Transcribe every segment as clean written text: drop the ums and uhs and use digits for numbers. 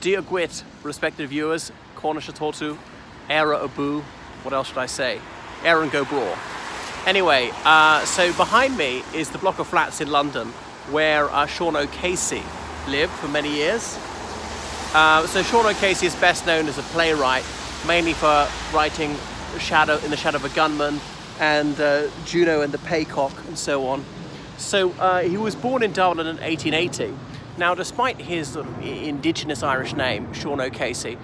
Dear Gwit, respected viewers, Cornish Tortu, Era Abu, what else should I say? Aaron Go Braw. Anyway, so behind me is the block of flats in London where Sean O'Casey lived for many years. So Sean O'Casey is best known as a playwright, mainly for writing In the Shadow of a Gunman and Juno and the Paycock and so on. So he was born in Dublin in 1880. Now, despite his sort of indigenous Irish name, Sean O'Casey,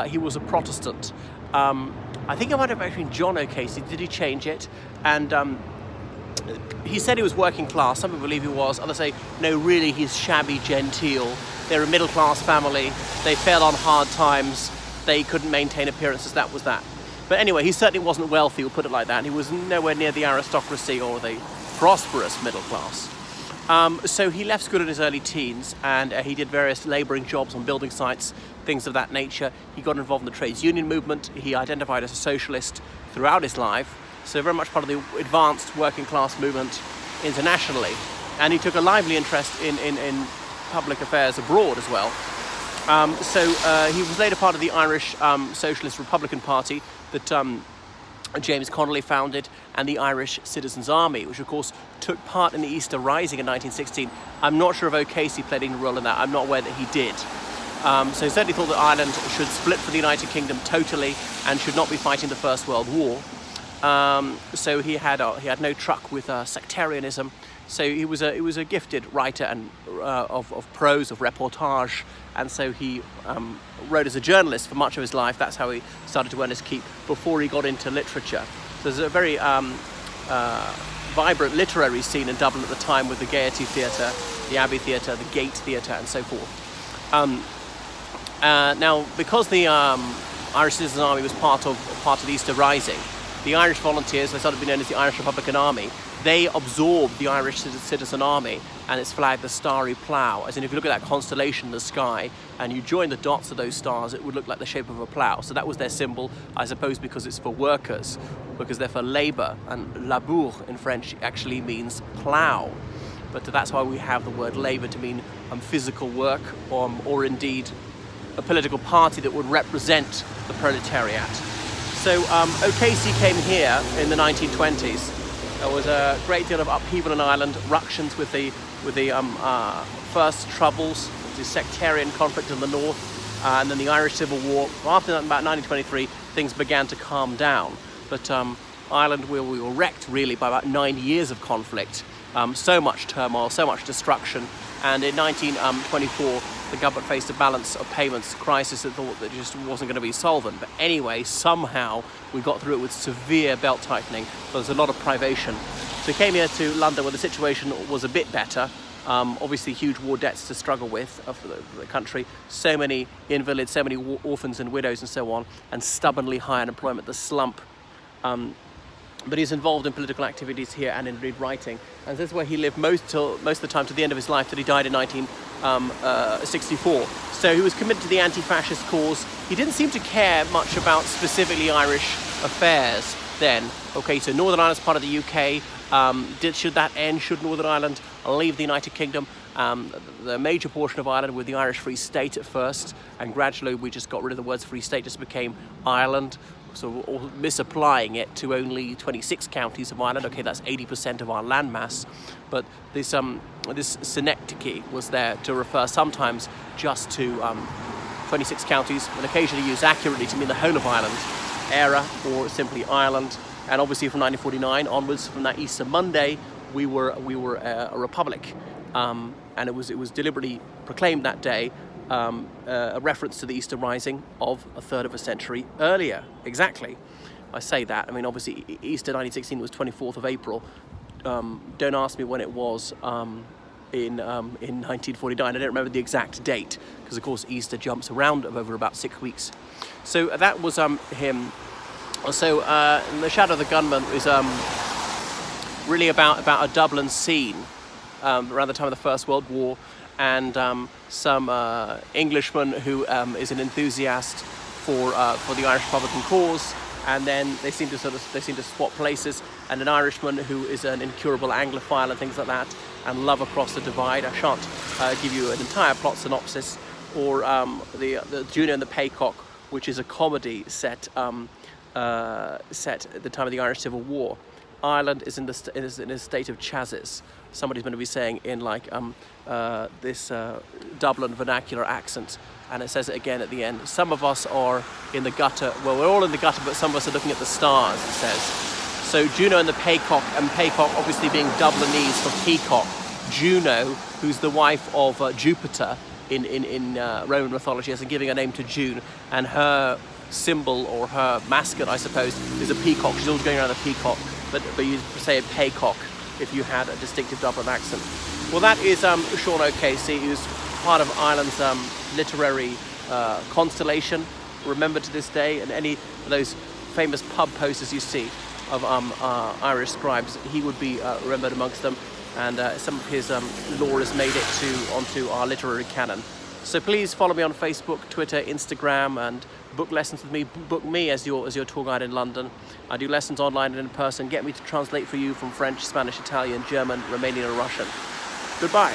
he was a Protestant. I think it might have actually been John O'Casey. Did he change it? And he said he was working class. Some people believe he was. Others say, no, really, he's shabby genteel. They're a middle-class family. They fell on hard times. They couldn't maintain appearances. That was that. But anyway, he certainly wasn't wealthy, we'll put it like that. He was nowhere near the aristocracy or the prosperous middle class. So he left school in his early teens, and he did various labouring jobs on building sites, things of that nature. He got involved in the trades union movement. He identified as a socialist throughout his life, so very much part of the advanced working class movement internationally. And he took a lively interest in public affairs abroad as well. So he was later part of the Irish Socialist Republican Party that James Connolly founded, and the Irish Citizens' Army, which of course took part in the Easter Rising in 1916. I'm not sure if O'Casey played any role in that. I'm not aware that he did. So he certainly thought that Ireland should split from the United Kingdom totally and should not be fighting the First World War. So he had no truck with sectarianism. So he was a gifted writer and of prose, of reportage, and so he wrote as a journalist for much of his life. That's how he started to earn his keep before he got into literature. So there's a very vibrant literary scene in Dublin at the time with the Gaiety Theatre, the Abbey Theatre, the Gate Theatre, and so forth. Now, because the Irish Citizens' Army was part of the Easter Rising, the Irish Volunteers, they started to be known as the Irish Republican Army. They absorbed the Irish Citizen Army and its flag, the Starry Plough. As in, if you look at that constellation in the sky and you join the dots of those stars, it would look like the shape of a plough. So that was their symbol, I suppose, because it's for workers, because they're for labour. And labour in French actually means plough. But that's why we have the word labour to mean physical work, or indeed a political party that would represent the proletariat. So O'Casey came here in the 1920s. There was a great deal of upheaval in Ireland, ructions with the first Troubles, the sectarian conflict in the north, and then the Irish Civil War. After that, about 1923, things began to calm down. But Ireland, we were wrecked really by about 9 years of conflict. So much turmoil, so much destruction. And in 1924, the government faced a balance of payments crisis that thought that it just wasn't going to be solvent. But anyway, somehow we got through it with severe belt tightening. So there's a lot of privation. So we came here to London where the situation was a bit better. Obviously huge war debts to struggle with for the country. So many invalids, so many orphans and widows and so on, and stubbornly high unemployment, the slump. But he's involved in political activities here and in writing. And this is where he lived most of the time to the end of his life, till he died in 1964. So he was committed to the anti-fascist cause. He didn't seem to care much about specifically Irish affairs then. Okay, so Northern Ireland's part of the UK. Should that end? Should Northern Ireland leave the United Kingdom? The major portion of Ireland with the Irish Free State at first, and gradually we just got rid of the words Free State, just became Ireland. So misapplying it to only 26 counties of Ireland. Okay, that's 80% of our landmass. But this synecdoche was there to refer sometimes just to 26 counties, and occasionally used accurately to mean the whole of Ireland, Era, or simply Ireland. And obviously from 1949 onwards, from that Easter Monday, we were a republic, and it was deliberately proclaimed that day. A reference to the Easter Rising of a third of a century earlier. Exactly. I say that. I mean, obviously, Easter 1916 was 24th of April. Don't ask me when it was in 1949. I don't remember the exact date, because, of course, Easter jumps around over about 6 weeks. So that was him. So In the Shadow of the Gunman is really about a Dublin scene around the time of the First World War, and some Englishman who is an enthusiast for the Irish Republican cause, and then they seem to swap places, and an Irishman who is an incurable Anglophile and things like that, and love across the divide. I shan't give you an entire plot synopsis, or the Juno and the Paycock, which is a comedy set set at the time of the Irish Civil War. Ireland is in a state of chassis. Somebody's going to be saying in like this Dublin vernacular accent, and it says it again at the end. Some of us are in the gutter. Well, we're all in the gutter, but some of us are looking at the stars, it says. So Juno and the Paycock, and Paycock obviously being Dublinese for peacock. Juno, who's the wife of Jupiter in Roman mythology, as in giving a name to June, and her symbol, or her mascot, I suppose, is a peacock. She's always going around a peacock, but you say a Paycock if you had a distinctive Dublin accent. Well, that is Sean O'Casey, who's part of Ireland's literary constellation, remembered to this day, and any of those famous pub posters you see of Irish scribes, he would be remembered amongst them, and some of his lore has made it onto our literary canon. So please follow me on Facebook, Twitter, Instagram, and book lessons with me. Book me as your tour guide in London. I do lessons online and in person. Get me to translate for you from French, Spanish, Italian, German, Romanian, and Russian. Goodbye.